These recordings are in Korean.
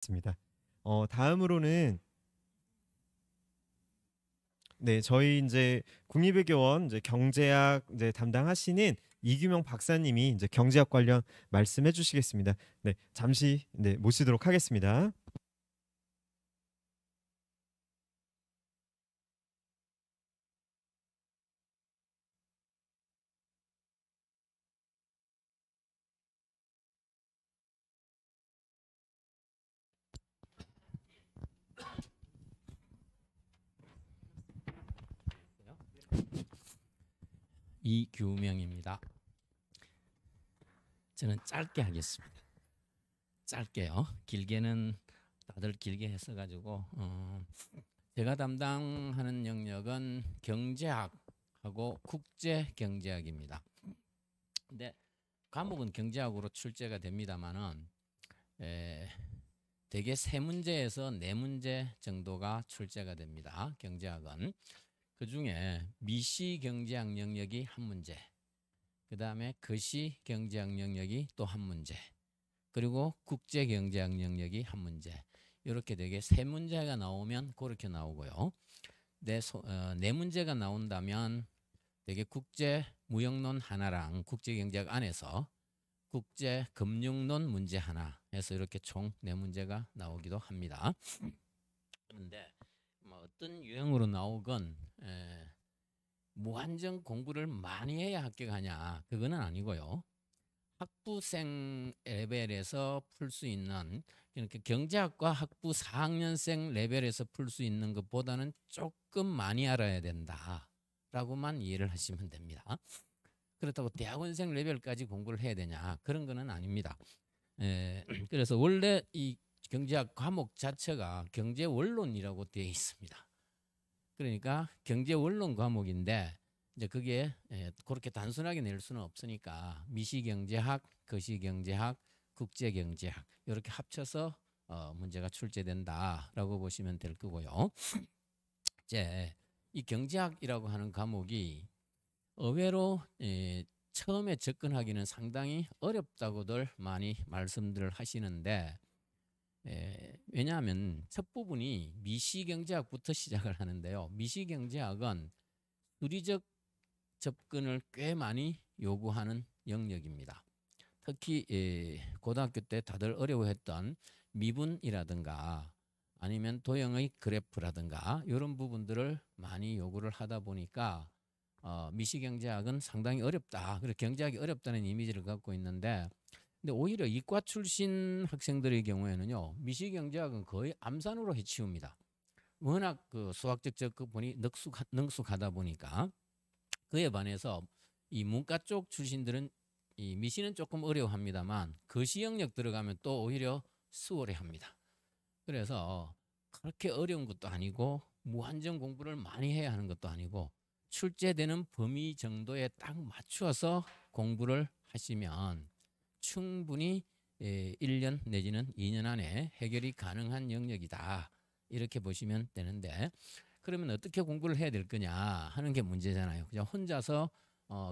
있습니다. 다음으로는 네, 저희 이제 국립외교원 이제 경제학 이제 담당하시는 이규명 박사님이 이제 경제학 관련 말씀해 주시겠습니다. 네, 잠시 네, 모시도록 하겠습니다. 이규명입니다. 저는 짧게 하겠습니다. 짧게요. 길게는 다들 길게 했어가지고 제가 담당하는 영역은 경제학하고 국제경제학입니다. 근데 과목은 경제학으로 출제가 됩니다만은 대개 3문제에서 4문제 정도가 출제가 됩니다. 경제학은 그 중에 미시경제학 영역이 1문제, 그 다음에 거시경제학 영역이 또 1문제, 그리고 국제경제학 영역이 1문제, 이렇게 되게 3문제가 나오면 그렇게 나오고요. 4문제가 나온다면 되게 국제무역론 하나랑 국제경제학 안에서 국제금융론 문제 하나 해서 이렇게 총 4문제가 나오기도 합니다. 그런데 뭐 어떤 유형으로 나오건 무한정 공부를 많이 해야 합격하냐, 그거는 아니고요. 학부생 레벨에서 풀 수 있는, 그러니까 경제학과 학부 4학년생 레벨에서 풀 수 있는 것보다는 조금 많이 알아야 된다라고만 이해를 하시면 됩니다. 그렇다고 대학원생 레벨까지 공부를 해야 되냐, 그런 거는 아닙니다. 그래서 원래 이 경제학 과목 자체가 경제원론이라고 되어 있습니다. 그러니까 경제원론 과목인데 이제 그게 그렇게 단순하게 낼 수는 없으니까 미시경제학, 거시경제학, 국제경제학 이렇게 합쳐서 문제가 출제된다라고 보시면 될 거고요. 이제 이 경제학이라고 하는 과목이 의외로 처음에 접근하기는 상당히 어렵다고들 많이 말씀들을 하시는데, 왜냐하면 첫 부분이 미시경제학부터 시작을 하는데요. 미시경제학은 수리적 접근을 꽤 많이 요구하는 영역입니다. 특히 고등학교 때 다들 어려워했던 미분이라든가 아니면 도형의 그래프라든가 이런 부분들을 많이 요구를 하다 보니까 미시경제학은 상당히 어렵다. 그래서 경제학이 어렵다는 이미지를 갖고 있는데, 근데 오히려 이과 출신 학생들의 경우에는요, 미시경제학은 거의 암산으로 해치웁니다. 워낙 그 수학적 접근이 능숙하다 보니까. 그에 반해서 이 문과 쪽 출신들은 이 미시는 조금 어려워합니다만 거시 영역 들어가면 또 오히려 수월해합니다. 그래서 그렇게 어려운 것도 아니고 무한정 공부를 많이 해야 하는 것도 아니고 출제되는 범위 정도에 딱 맞추어서 공부를 하시면 충분히 1년 내지는 2년 안에 해결이 가능한 영역이다, 이렇게 보시면 되는데, 그러면 어떻게 공부를 해야 될 거냐 하는 게 문제잖아요. 그냥 혼자서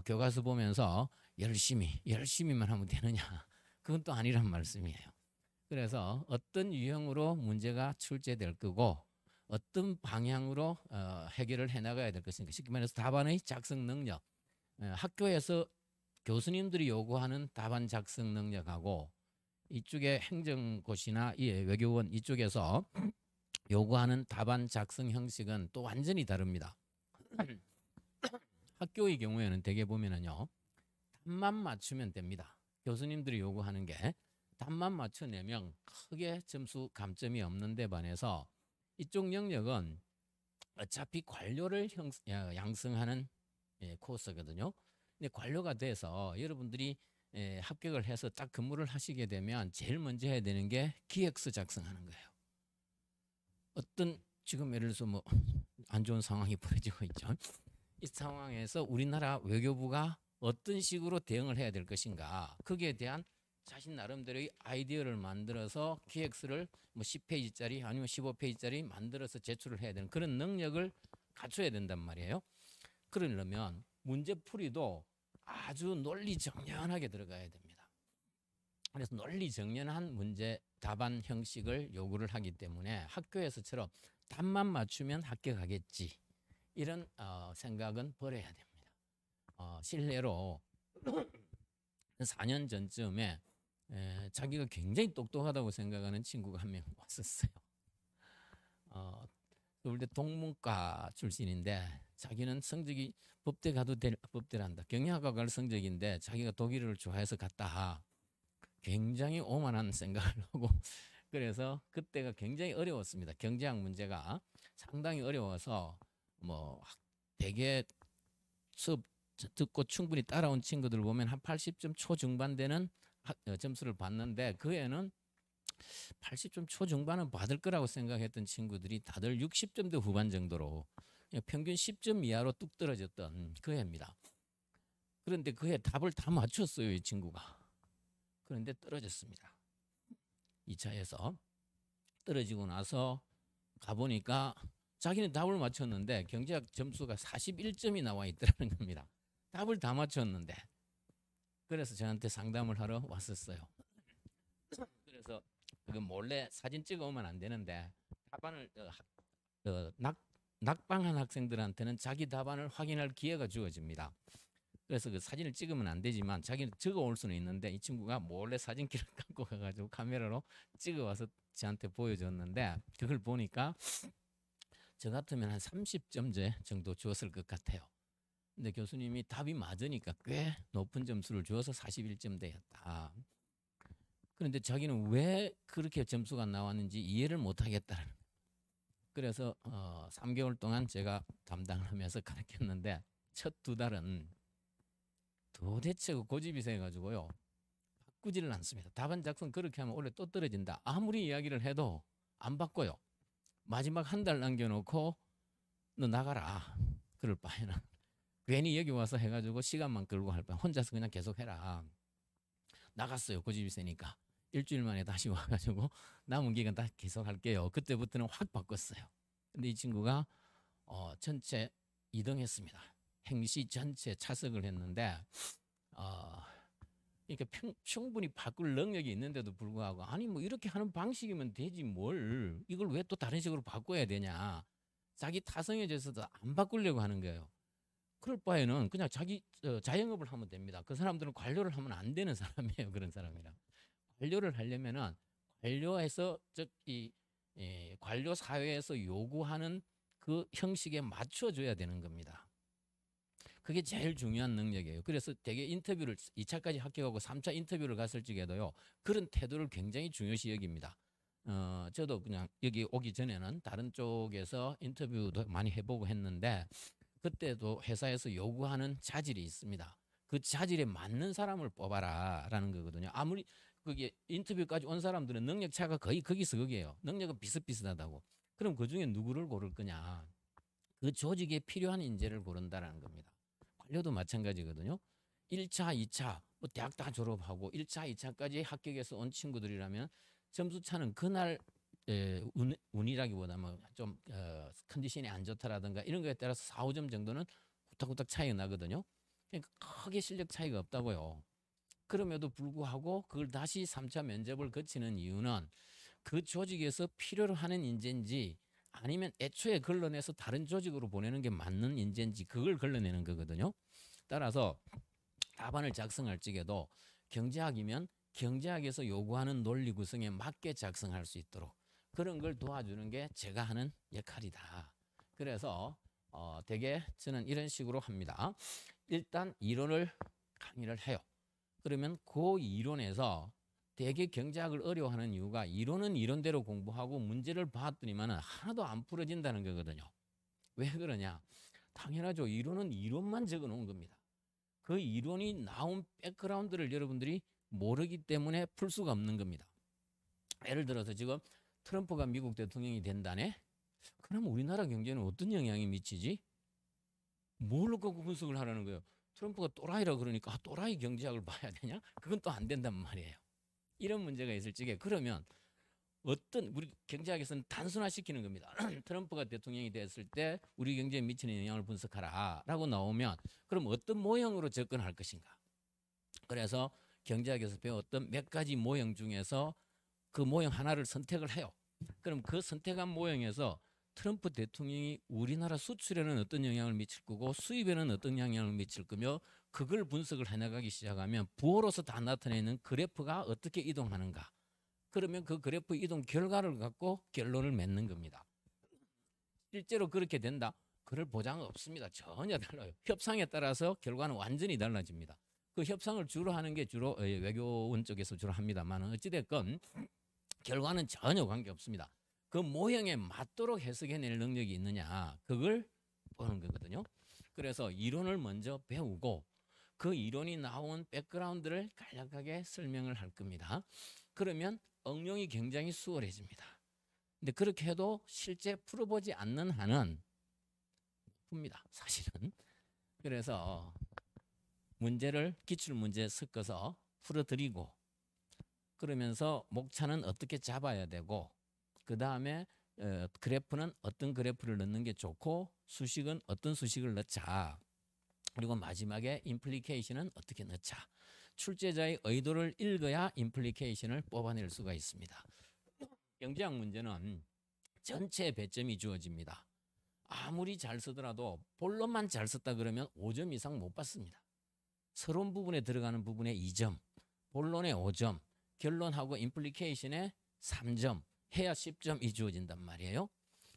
교과서 보면서 열심히만 하면 되느냐, 그건 또 아니란 말씀이에요. 그래서 어떤 유형으로 문제가 출제될 거고 어떤 방향으로 해결을 해나가야 될 것인가, 쉽게 말해서 답안의 작성 능력, 학교에서 교수님들이 요구하는 답안 작성 능력하고 이쪽에 행정고시나 외교원 이쪽에서 요구하는 답안 작성 형식은 또 완전히 다릅니다. 학교의 경우에는 대개 보면은요, 답만 맞추면 됩니다. 교수님들이 요구하는 게 답만 맞춰내면 크게 점수 감점이 없는 데 반해서 이쪽 영역은 어차피 관료를 양성하는 코스거든요. 근데 관료가 돼서 여러분들이 합격을 해서 딱 근무를 하시게 되면 제일 먼저 해야 되는 게 기획서 작성하는 거예요. 어떤 지금 예를 들어서 뭐 안 좋은 상황이 벌어지고 있죠. 이 상황에서 우리나라 외교부가 어떤 식으로 대응을 해야 될 것인가, 거기에 대한 자신 나름대로의 아이디어를 만들어서 기획서를 뭐 10페이지짜리 아니면 15페이지짜리 만들어서 제출을 해야 되는 그런 능력을 갖춰야 된단 말이에요. 그러려면 문제풀이도 아주 논리정연하게 들어가야 됩니다. 그래서 논리 정연한 문제 답안 형식을 요구를 하기 때문에 학교에서처럼 답만 맞추면 합격하겠지 이런 생각은 버려야 됩니다. 실례로 4년 전쯤에 자기가 굉장히 똑똑하다고 생각하는 친구가 한 명 왔었어요. 서울대 동문과 출신인데 자기는 성적이 법대 가도 법대란다. 경영학과 갈 성적인데 자기가 독일을 좋아해서 갔다. 굉장히 오만한 생각을 하고 그래서 그때가 굉장히 어려웠습니다. 경제학 문제가 상당히 어려워서 뭐 되게 수업 듣고 충분히 따라온 친구들 보면 한 80점 초중반 되는 점수를 받는데 그 애는 80점 초중반은 받을 거라고 생각했던 친구들이 다들 60점대 후반 정도로 평균 10점 이하로 뚝 떨어졌던 그 애입니다. 그런데 그 애 답을 다 맞췄어요, 이 친구가. 그런데 떨어졌습니다. 2차에서 떨어지고 나서 가보니까 자기는 답을 맞췄는데 경제학 점수가 41점이 나와 있더라는 겁니다. 답을 다 맞췄는데. 그래서 저한테 상담을 하러 왔었어요. 그래서 그 몰래 사진 찍어오면 안 되는데 답안을 낙방한 학생들한테는 자기 답안을 확인할 기회가 주어집니다. 그래서 그 사진을 찍으면 안 되지만 자기는 적어올 수는 있는데 이 친구가 몰래 사진기를 갖고 가가지고 카메라로 찍어와서 저한테 보여줬는데 그걸 보니까 저 같으면 한 30점 정도 주었을 것 같아요. 근데 교수님이 답이 맞으니까 꽤 높은 점수를 주어서 41점대였다. 그런데 자기는 왜 그렇게 점수가 나왔는지 이해를 못하겠다는. 그래서 3개월 동안 제가 담당을 하면서 가르쳤는데 첫 2달은 도대체 고집이 세가지고요. 바꾸지를 않습니다. 답안 작성 그렇게 하면 원래 또 떨어진다. 아무리 이야기를 해도 안 바꿔요. 마지막 한 달 남겨놓고 너 나가라. 그럴 바에는 괜히 여기 와서 해가지고 시간만 끌고 할 바에 혼자서 그냥 계속 해라. 나갔어요. 고집이 세니까. 일주일 만에 다시 와가지고 남은 기간 다 계속 할게요. 그때부터는 확 바꿨어요. 근데 이 친구가 전체 2등했습니다. 행시 전체 차석을 했는데 그러니까 충분히 바꿀 능력이 있는데도 불구하고 아니 뭐 이렇게 하는 방식이면 되지 뭘 이걸 왜 또 다른 식으로 바꿔야 되냐. 자기 타성에 대해서도 안 바꾸려고 하는 거예요. 그럴 바에는 그냥 자기 자영업을 하면 됩니다. 그 사람들은 관료를 하면 안 되는 사람이에요. 그런 사람이라. 관료를 하려면은 관료에서 즉이 관료 사회에서 요구하는 그 형식에 맞춰줘야 되는 겁니다. 그게 제일 중요한 능력이에요. 그래서 되게 인터뷰를 2차까지 합격하고 3차 인터뷰를 갔을 적에도요. 그런 태도를 굉장히 중요시 여깁니다. 저도 그냥 여기 오기 전에는 다른 쪽에서 인터뷰도 많이 해보고 했는데 그때도 회사에서 요구하는 자질이 있습니다. 그 자질에 맞는 사람을 뽑아라라는 거거든요. 아무리 그게 인터뷰까지 온 사람들은 능력 차가 거의 거기서 거기에요. 능력은 비슷비슷하다고. 그럼 그중에 누구를 고를 거냐. 그 조직에 필요한 인재를 고른다라는 겁니다. 관료도 마찬가지거든요. 1차, 2차 뭐 대학 다 졸업하고 1차, 2차까지 합격해서 온 친구들이라면 점수 차는 그날 운이라기보다 뭐좀 컨디션이 안 좋다라든가 이런 거에 따라서 4, 5점 정도는 후딱후딱 차이가 나거든요. 그러니까 크게 실력 차이가 없다고요. 그럼에도 불구하고 그걸 다시 3차 면접을 거치는 이유는 그 조직에서 필요로 하는 인재인지 아니면 애초에 걸러내서 다른 조직으로 보내는 게 맞는 인재인지 그걸 걸러내는 거거든요. 따라서 답안을 작성할 적에도 경제학이면 경제학에서 요구하는 논리 구성에 맞게 작성할 수 있도록 그런 걸 도와주는 게 제가 하는 역할이다. 그래서 되게 저는 이런 식으로 합니다. 일단 이론을 강의를 해요. 그러면 그 이론에서 되게 경제학을 어려워하는 이유가 이론은 이론대로 공부하고 문제를 봤더니만 하나도 안 풀어진다는 거거든요. 왜 그러냐? 당연하죠. 이론은 이론만 적어놓은 겁니다. 그 이론이 나온 백그라운드를 여러분들이 모르기 때문에 풀 수가 없는 겁니다. 예를 들어서 지금 트럼프가 미국 대통령이 된다네? 그럼 우리나라 경제는 어떤 영향이 미치지? 뭘로 갖고 분석을 하라는 거예요? 트럼프가 또라이라 그러니까 또라이 경제학을 봐야 되냐? 그건 또 안 된단 말이에요. 이런 문제가 있을 적에 그러면 어떤 우리 경제학에서는 단순화시키는 겁니다. 트럼프가 대통령이 됐을 때 우리 경제에 미치는 영향을 분석하라 라고 나오면 그럼 어떤 모형으로 접근할 것인가? 그래서 경제학에서 배웠던 몇 가지 모형 중에서 그 모형 하나를 선택을 해요. 그럼 그 선택한 모형에서 트럼프 대통령이 우리나라 수출에는 어떤 영향을 미칠 거고 수입에는 어떤 영향을 미칠 거며 그걸 분석을 해나가기 시작하면 부호로서 다 나타내는 그래프가 어떻게 이동하는가. 그러면 그 그래프 이동 결과를 갖고 결론을 맺는 겁니다. 실제로 그렇게 된다? 그럴 보장은 없습니다. 전혀 달라요. 협상에 따라서 결과는 완전히 달라집니다. 그 협상을 주로 하는 게 주로 외교원 쪽에서 주로 합니다만 어찌됐건 결과는 전혀 관계없습니다. 그 모형에 맞도록 해석해낼 능력이 있느냐 그걸 보는 거거든요. 그래서 이론을 먼저 배우고 그 이론이 나온 백그라운드를 간략하게 설명을 할 겁니다. 그러면 응용이 굉장히 수월해집니다. 근데 그렇게 해도 실제 풀어보지 않는 한은 풉니다. 사실은. 그래서 문제를 기출문제 섞어서 풀어드리고 그러면서 목차는 어떻게 잡아야 되고 그 다음에 그래프는 어떤 그래프를 넣는 게 좋고 수식은 어떤 수식을 넣자. 그리고 마지막에 임플리케이션은 어떻게 넣자. 출제자의 의도를 읽어야 임플리케이션을 뽑아낼 수가 있습니다. 경제학 문제는 전체 배점이 주어집니다. 아무리 잘 쓰더라도 본론만 잘 썼다 그러면 5점 이상 못 받습니다. 서론 부분에 들어가는 부분에 2점, 본론에 5점, 결론하고 임플리케이션에 3점 해야 10점이 주어진단 말이에요.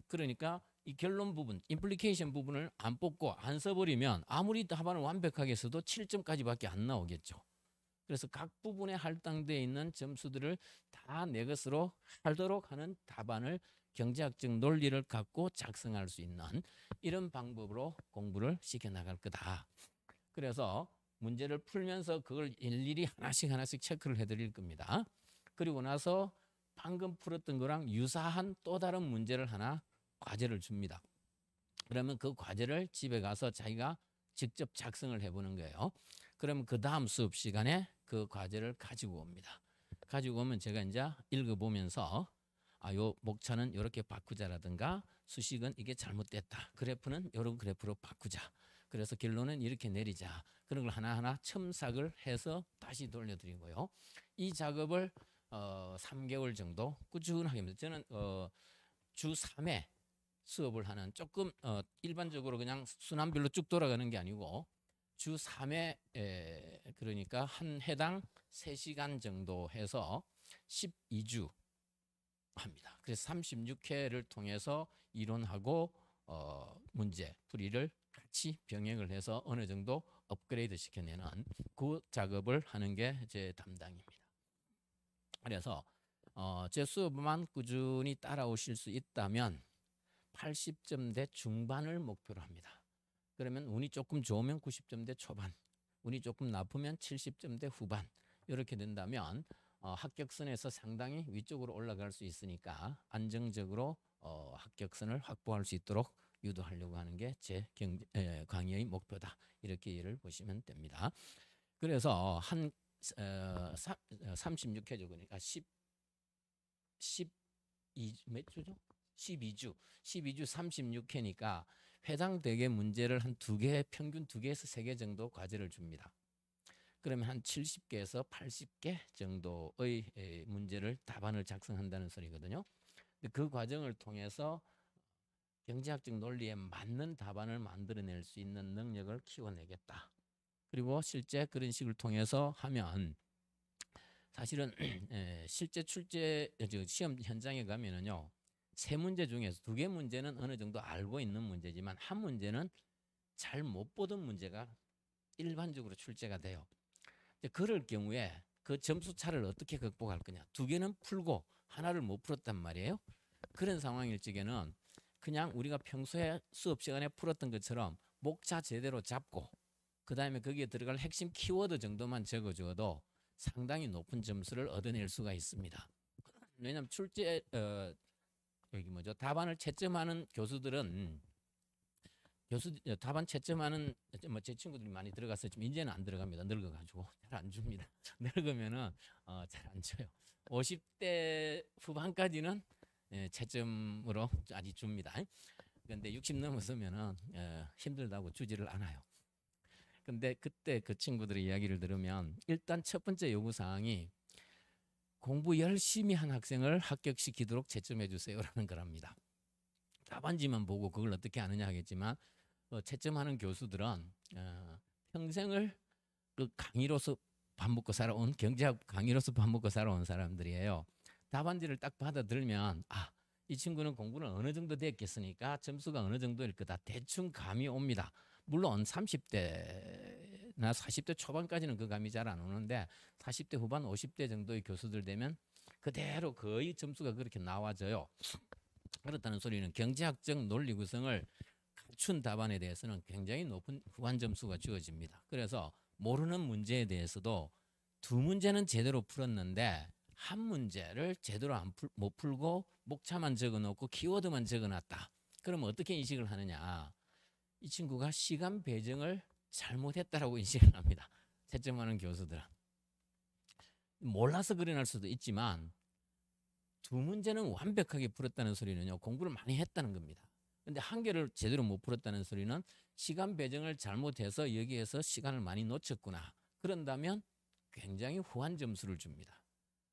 그러니까 이 결론 부분, 임플리케이션 부분을 안 뽑고 안 써버리면 아무리 답안을 완벽하게 써도 7점까지밖에 안 나오겠죠. 그래서 각 부분에 할당되어 있는 점수들을 다 내 것으로 하도록 하는 답안을 경제학적 논리를 갖고 작성할 수 있는 이런 방법으로 공부를 시켜나갈 거다. 그래서 문제를 풀면서 그걸 일일이 하나씩 체크를 해드릴 겁니다. 그리고 나서 방금 풀었던 거랑 유사한 또 다른 문제를 하나 과제를 줍니다. 그러면 그 과제를 집에 가서 자기가 직접 작성을 해보는 거예요. 그러면 그 다음 수업 시간에 그 과제를 가지고 옵니다. 가지고 오면 제가 이제 읽어보면서 요 목차는 이렇게 바꾸자라든가 수식은 이게 잘못됐다. 그래프는 이런 그래프로 바꾸자. 그래서 결론은 이렇게 내리자. 그런 걸 하나하나 첨삭을 해서 다시 돌려드리고요. 이 작업을 3개월 정도 꾸준하게 합니다. 저는 주 3회 수업을 하는 조금 일반적으로 그냥 순환별로 쭉 돌아가는 게 아니고 주 3회 그러니까 한 회당 3시간 정도 해서 12주 합니다. 그래서 36회를 통해서 이론하고 문제 풀이를 같이 병행을 해서 어느 정도 업그레이드 시켜내는 그 작업을 하는 게 제 담당입니다. 그래서 제 수업만 꾸준히 따라오실 수 있다면 80점대 중반을 목표로 합니다. 그러면 운이 조금 좋으면 90점대 초반, 운이 조금 나쁘면 70점대 후반 이렇게 된다면 합격선에서 상당히 위쪽으로 올라갈 수 있으니까 안정적으로 합격선을 확보할 수 있도록 유도하려고 하는 게 제 강의의 목표다. 이렇게 이해를 보시면 됩니다. 그래서 한 36회죠. 그러니까 12몇 주죠? 12주 36회니까 회당 대개 문제를 한 2개, 평균 2개에서 3개 정도 과제를 줍니다. 그러면 한 70개에서 80개 정도의 문제를 답안을 작성한다는 소리거든요. 그 과정을 통해서 경제학적 논리에 맞는 답안을 만들어낼 수 있는 능력을 키워내겠다. 그리고 실제 그런 식을 통해서 하면 사실은 실제 출제 시험 현장에 가면은요 3문제 중에서 2개 문제는 어느 정도 알고 있는 문제지만 한 문제는 잘 못 보던 문제가 일반적으로 출제가 돼요. 그럴 경우에 그 점수 차를 어떻게 극복할 거냐. 2개는 풀고 하나를 못 풀었단 말이에요. 그런 상황일 적에는 그냥 우리가 평소에 수업 시간에 풀었던 것처럼 목차 제대로 잡고 그 다음에 거기에 들어갈 핵심 키워드 정도만 적어줘도 상당히 높은 점수를 얻어낼 수가 있습니다. 왜냐하면 출제 여기 뭐죠? 답안을 채점하는 교수들은 답안 채점하는 제 친구들이 많이 들어갔어요. 지금 이제는 안 들어갑니다. 늙어가지고 잘 안 줍니다. 늙으면은 잘 안 줘요. 50대 후반까지는 채점으로 아직 줍니다. 그런데 60 넘어서면은 힘들다고 주지를 않아요. 근데 그때 그 친구들의 이야기를 들으면 일단 첫 번째 요구 사항이 공부 열심히 한 학생을 합격시키도록 채점해 주세요라는 거랍니다. 답안지만 보고 그걸 어떻게 하느냐 하겠지만 채점하는 교수들은 평생을 그 강의로서 밥 먹고 살아온 경제학 강의로서 밥 먹고 살아온 사람들이에요. 답안지를 딱 받아들면 이 친구는 공부는 어느 정도 됐겠으니까 점수가 어느 정도일 거다. 대충 감이 옵니다. 물론 30대나 40대 초반까지는 그 감이 잘 안 오는데 40대 후반 50대 정도의 교수들 되면 그대로 거의 점수가 그렇게 나와져요. 그렇다는 소리는 경제학적 논리 구성을 갖춘 답안에 대해서는 굉장히 높은 후한 점수가 주어집니다. 그래서 모르는 문제에 대해서도 두 문제는 제대로 풀었는데 한 문제를 제대로 못 풀고 목차만 적어놓고 키워드만 적어놨다. 그럼 어떻게 인식을 하느냐. 이 친구가 시간 배정을 잘못했다라고 인식을 합니다. 채점하는 교수들은. 몰라서 그래 날 수도 있지만 두 문제는 완벽하게 풀었다는 소리는요. 공부를 많이 했다는 겁니다. 근데 한 개를 제대로 못 풀었다는 소리는 시간 배정을 잘못해서 여기에서 시간을 많이 놓쳤구나. 그런다면 굉장히 후한 점수를 줍니다.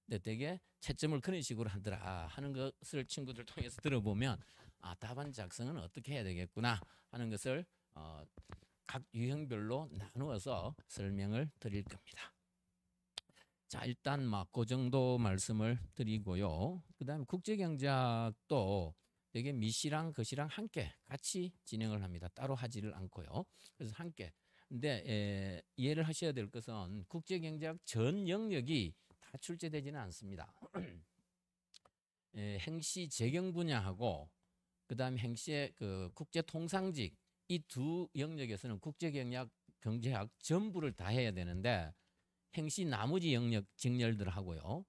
근데 되게 채점을 그런 식으로 하더라 하는 것을 친구들 통해서 들어보면 답안 작성은 어떻게 해야 되겠구나 하는 것을 각 유형별로 나누어서 설명을 드릴 겁니다. 자, 일단 막 그 정도 말씀을 드리고요. 그다음에 국제경제학도 되게 미시랑 것이랑 함께 같이 진행을 합니다. 따로 하지를 않고요. 그래서 함께. 근데 이해를 하셔야 될 것은 국제경제학 전 영역이 다 출제되지는 않습니다. 행시 재경 분야하고 그다음에 행시의 그 국제통상직 이 두 영역에서는 국제경제학 전부를 다 해야 되는데 행시 나머지 영역 직렬들하고요.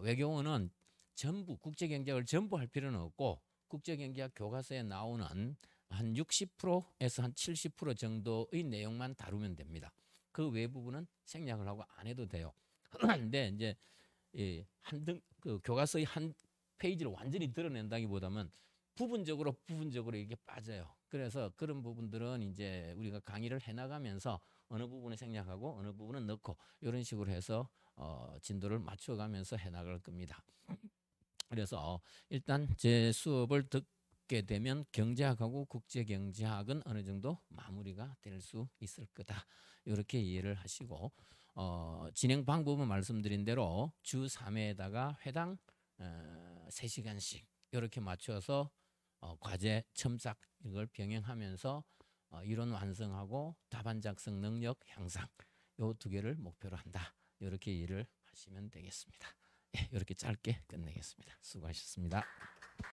외교원은 전부 국제경제학을 전부 할 필요는 없고 국제경제학 교과서에 나오는 한 60%에서 한 70% 정도의 내용만 다루면 됩니다. 그 외 부분은 생략을 하고 안 해도 돼요. 근데 이제 그 교과서의 한 페이지를 완전히 드러낸다기보다는 부분적으로 이렇게 빠져요. 그래서 그런 부분들은 이제 우리가 강의를 해나가면서 어느 부분을 생략하고 어느 부분은 넣고 이런 식으로 해서 진도를 맞춰가면서 해나갈 겁니다. 그래서 일단 제 수업을 듣게 되면 경제학하고 국제경제학은 어느 정도 마무리가 될 수 있을 거다. 이렇게 이해를 하시고 진행 방법은 말씀드린 대로 주 3회에다가 회당 3시간씩 이렇게 맞춰서 과제 첨삭 이걸 병행하면서 이론 완성하고 답안 작성 능력 향상 요 두 개를 목표로 한다. 이렇게 이해를 하시면 되겠습니다. 이렇게 짧게 끝내겠습니다. 수고하셨습니다.